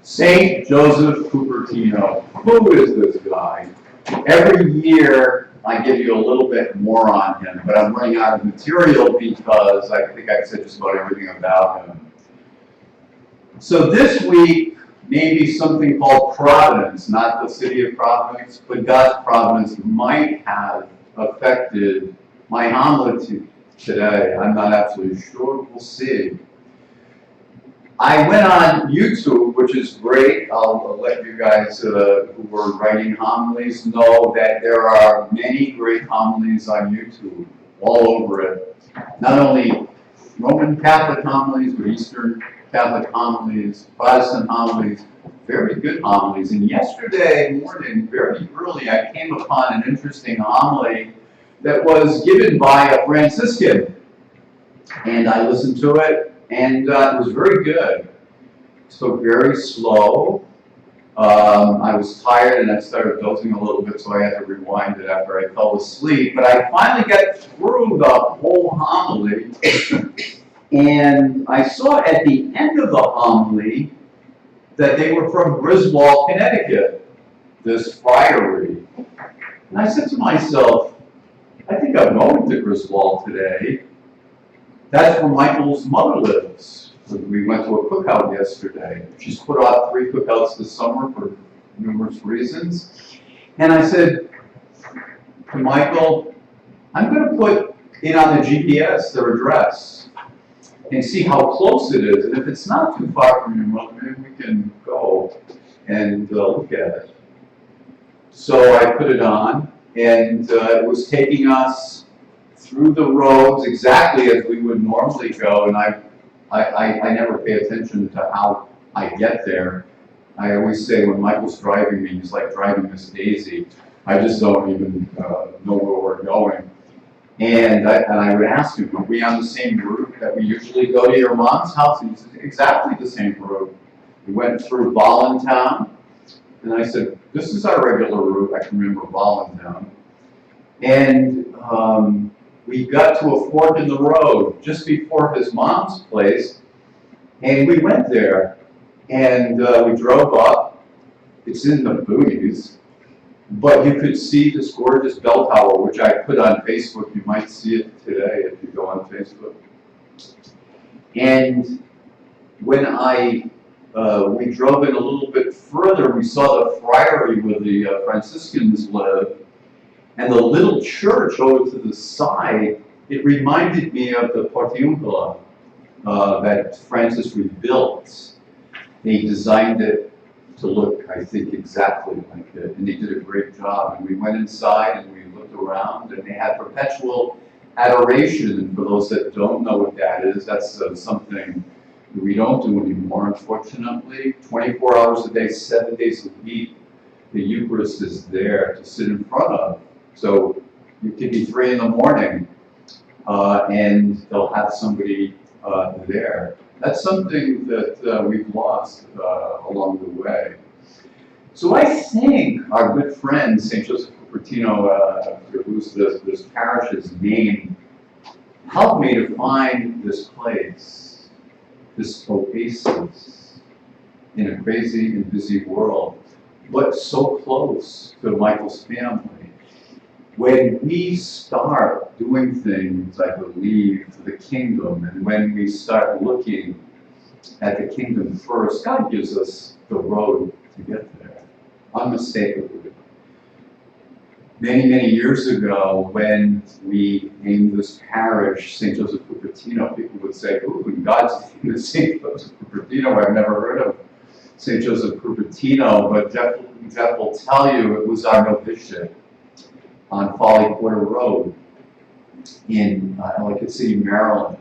St. Joseph Cupertino. Who is this guy? Every year I give you a little bit more on him, but I'm running out of material because I think I've said just about everything about him. So this week, maybe something called Providence, not the city of Providence, but God's providence might have affected my homily today. I'm not absolutely sure. We'll see. I went on YouTube, which is great. I'll let you guys who are writing homilies know that there are many great homilies on YouTube, all over it. Not only Roman Catholic homilies, but Eastern Catholic homilies, Protestant homilies, very good homilies. And yesterday morning, very early, I came upon an interesting homily that was given by a Franciscan. And I listened to it. And it was very good. So very slow. I was tired and I started dozing a little bit, so I had to rewind it after I fell asleep. But I finally got through the whole homily, and I saw at the end of the homily that they were from Griswold, Connecticut, this friary. And I said to myself, I think I'm going to Griswold today. That's where Michael's mother lives. We went to a cookout yesterday. She's put off 3 cookouts this summer for numerous reasons. And I said to Michael, I'm going to put it on the GPS, their address, and see how close it is. And if it's not too far from your mother, maybe we can go and look at it. So I put it on, and it was taking us through the roads exactly as we would normally go, and I never pay attention to how I get there. I always say when Michael's driving me, he's like driving Miss Daisy. I just don't even know where we're going. And I would ask him, are we on the same route that we usually go to your mom's house? And he said, exactly the same route. We went through Voluntown, and I said, this is our regular route. I can remember Voluntown. And we got to a fork in the road just before his mom's place, and we went there, and we drove up. It's in the boonies, but you could see this gorgeous bell tower, which I put on Facebook. You might see it today if you go on Facebook. And when we drove in a little bit further, we saw the friary where the Franciscans lived. And the little church over to the side, it reminded me of the Portiuncula that Francis rebuilt. He designed it to look, I think, exactly like it, and he did a great job. And we went inside and we looked around, and they had perpetual adoration. And for those that don't know what that is, that's something we don't do anymore, unfortunately. 24 hours a day, 7 days a week, the Eucharist is there to sit in front of. So you could be 3 in the morning and they'll have somebody there. That's something that we've lost along the way. So I think our good friend, St. Joseph Cupertino, who's this parish's name, helped me to find this place, this oasis in a crazy and busy world, but so close to Michael's family. When we start doing things, I believe, for the kingdom, and when we start looking at the kingdom first, God gives us the road to get there, unmistakably. Many, many years ago, when we named this parish St. Joseph Cupertino, people would say, ooh, in God's name is St. Joseph Cupertino. I've never heard of St. Joseph Cupertino, but Jeff will tell you it was our novitiate on Folly Quarter Road in Ellicott City, Maryland.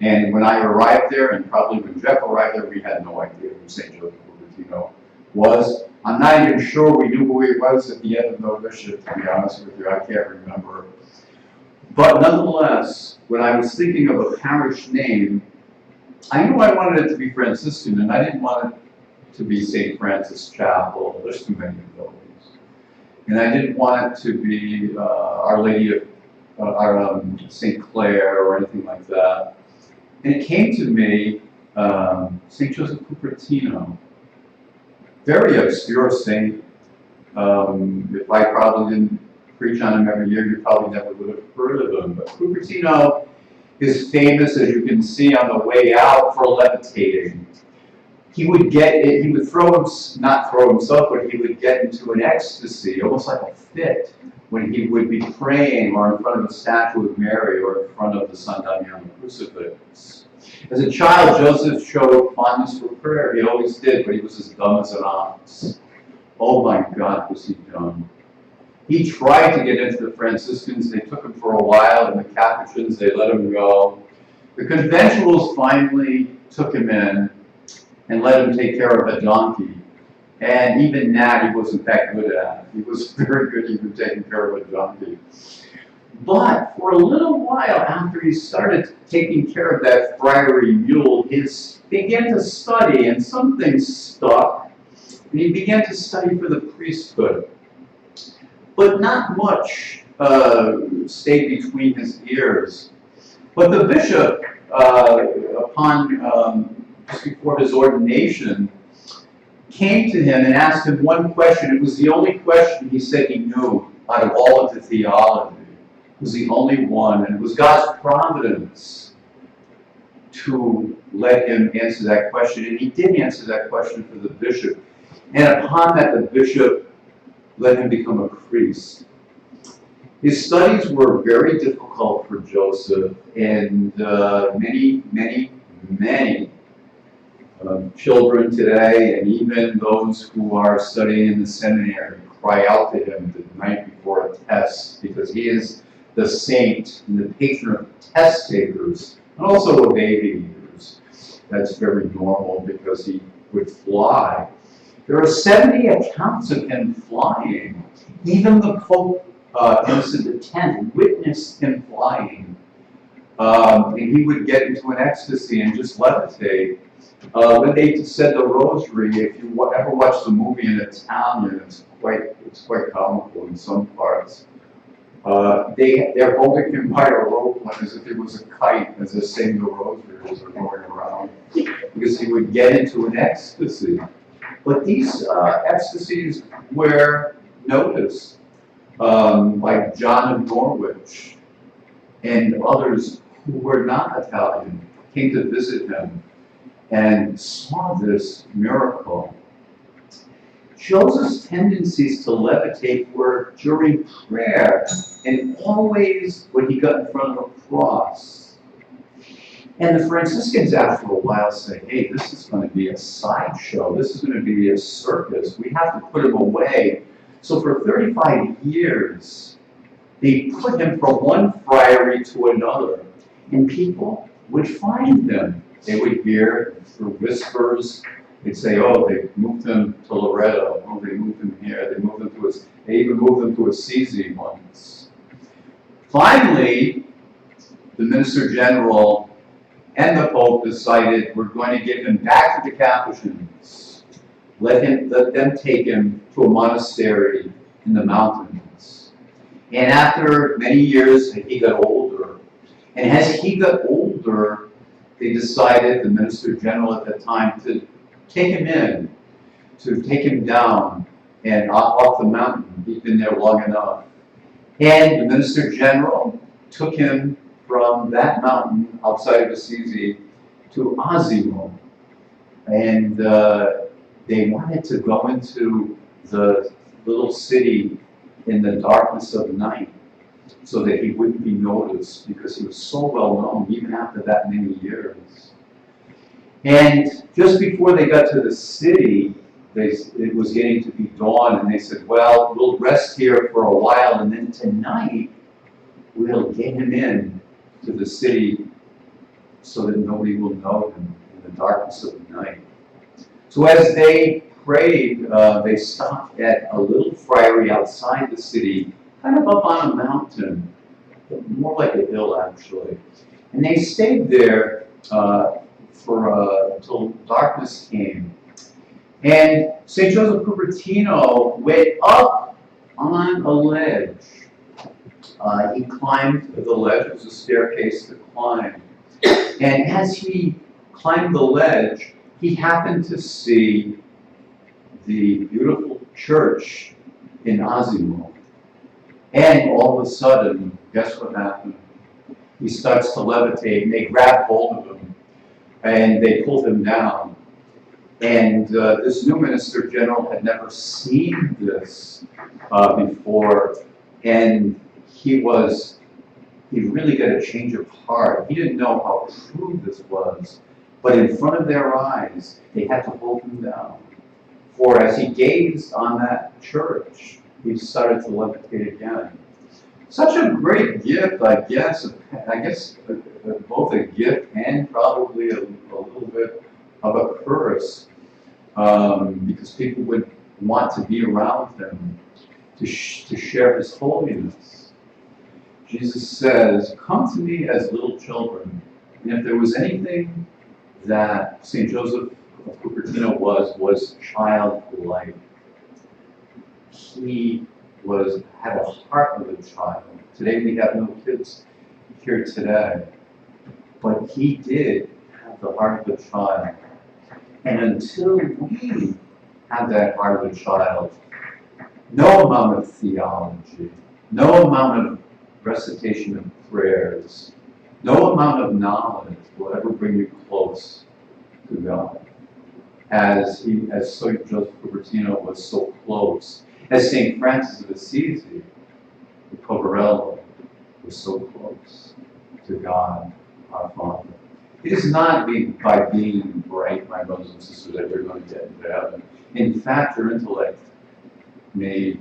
And when I arrived there, and probably when Jeff arrived there, we had no idea who St. Joseph Cupertino was. I'm not even sure we knew who he was at the end of novitiate, to be honest with you. I can't remember. But nonetheless, when I was thinking of a parish name, I knew I wanted it to be Franciscan, and I didn't want it to be St. Francis Chapel. There's too many of those. And I didn't want it to be Our Lady St. Clair or anything like that. And it came to me, St. Joseph Cupertino, very obscure saint. If I probably didn't preach on him every year, you probably never would have heard of him. But Cupertino is famous, as you can see on the way out, for levitating. He would not throw himself, but he would get into an ecstasy, almost like a fit, when he would be praying or in front of a statue of Mary or in front of the San Damiano crucifix. As a child, Joseph showed fondness for prayer. He always did, but he was as dumb as an ox. Oh my God, was he dumb. He tried to get into the Franciscans. They took him for a while, and the Capuchins, they let him go. The conventuals finally took him in and let him take care of a donkey. And even that he wasn't that good at. He was very good even taking care of a donkey. But for a little while after he started taking care of that friary mule, he began to study, and some things stuck. And he began to study for the priesthood. But not much stayed between his ears. But the bishop, just before his ordination, came to him and asked him one question. It was the only question he said he knew out of all of the theology. It was the only one, and it was God's providence to let him answer that question. And he did answer that question for the bishop. And upon that, the bishop let him become a priest. His studies were very difficult for Joseph, and many children today, and even those who are studying in the seminary, cry out to him the night before a test, because he is the saint and the patron of test takers, and also of aviators. That's very normal because he would fly. There are 70 accounts of him flying. Even the Pope, Innocent X, witnessed him flying. And he would get into an ecstasy and just levitate. When they said the rosary, if you ever watch the movie in Italian, it's quite comical in some parts. They're holding him by a rope as if it was a kite, as they're saying the rosary as they're going around, because he would get into an ecstasy. But these ecstasies were noticed by John of Norwich and others who were not Italian, came to visit him and saw this miracle. Joseph's tendencies to levitate were during prayer and always when he got in front of a cross. And the Franciscans, after a while, say, hey, this is going to be a sideshow. This is going to be a circus. We have to put him away. So for 35 years, they put him from one friary to another. And people would find him. They would hear through whispers. They'd say, oh, they moved him to Loretto. Oh, they moved him here. They even moved him to Assisi once. Finally, the Minister General and the Pope decided we're going to give him back to the Capuchins. Let them take him to a monastery in the mountains. And after many years, he got older. And as he got older, they decided, the Minister General at that time, to take him in, to take him down and off the mountain. He'd been there long enough. And the Minister General took him from that mountain outside of Assisi to Asimo. And they wanted to go into the little city in the darkness of night so that he wouldn't be noticed, because he was so well known even after that many years. And just before they got to the city, it was getting to be dawn, and they said, well, we'll rest here for a while, and then tonight we'll get him in to the city so that nobody will know him in the darkness of the night. So as they prayed, they stopped at a little friary outside the city, kind of up on a mountain, more like a hill actually. And they stayed there until darkness came. And St. Joseph Cupertino went up on a ledge He climbed the ledge. It was a staircase to climb. And as he climbed the ledge, he happened to see the beautiful church in Azimo. And all of a sudden, guess what happened? He starts to levitate, and they grab hold of him, and they pulled him down. And this new minister general had never seen this before, and he really got a change of heart. He didn't know how true this was, but in front of their eyes, they had to hold him down. For as he gazed on that church, he started to levitate again. Such a great gift, I guess both a gift and probably a little bit of a curse, because people would want to be around him to share his holiness. Jesus says, "Come to me as little children." And if there was anything that St. Joseph of Cupertino was childlike. He had a heart of a child. Today we have no kids here today, but he did have the heart of a child. And until we have that heart of a child, no amount of theology, no amount of recitation of prayers, no amount of knowledge will ever bring you close to God. As St. Joseph Cupertino was so close, as St. Francis of Assisi, the Poverello, was so close to God, our Father. It is not by being bright, my brothers and sisters, that you're going to get into heaven. In fact, your intellect may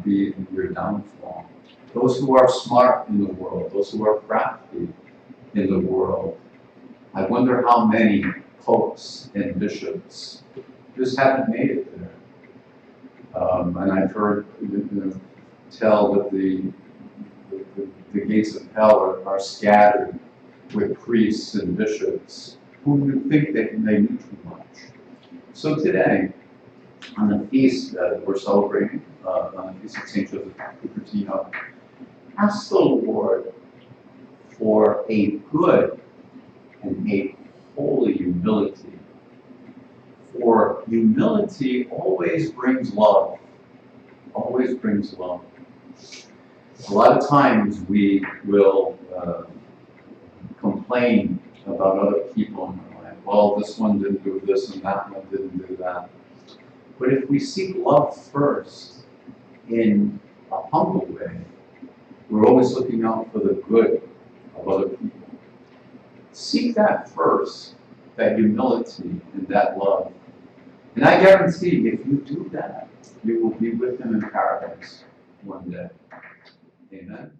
be your downfall. Those who are smart in the world, those who are crafty in the world, I wonder how many popes and bishops just haven't made it there. And I've heard tell that the gates of hell are scattered with priests and bishops who would think that they knew too much. So today, on the feast that we're celebrating, on the feast of St. Joseph Cupertino, ask the Lord for a good and a holy humility. For humility always brings love. Always brings love. A lot of times we will complain about other people in our life. Well, this one didn't do this and that one didn't do that. But if we seek love first in a humble way, we're always looking out for the good of other people. Seek that first, that humility and that love. And I guarantee if you do that, you will be with him in paradise one day. Amen.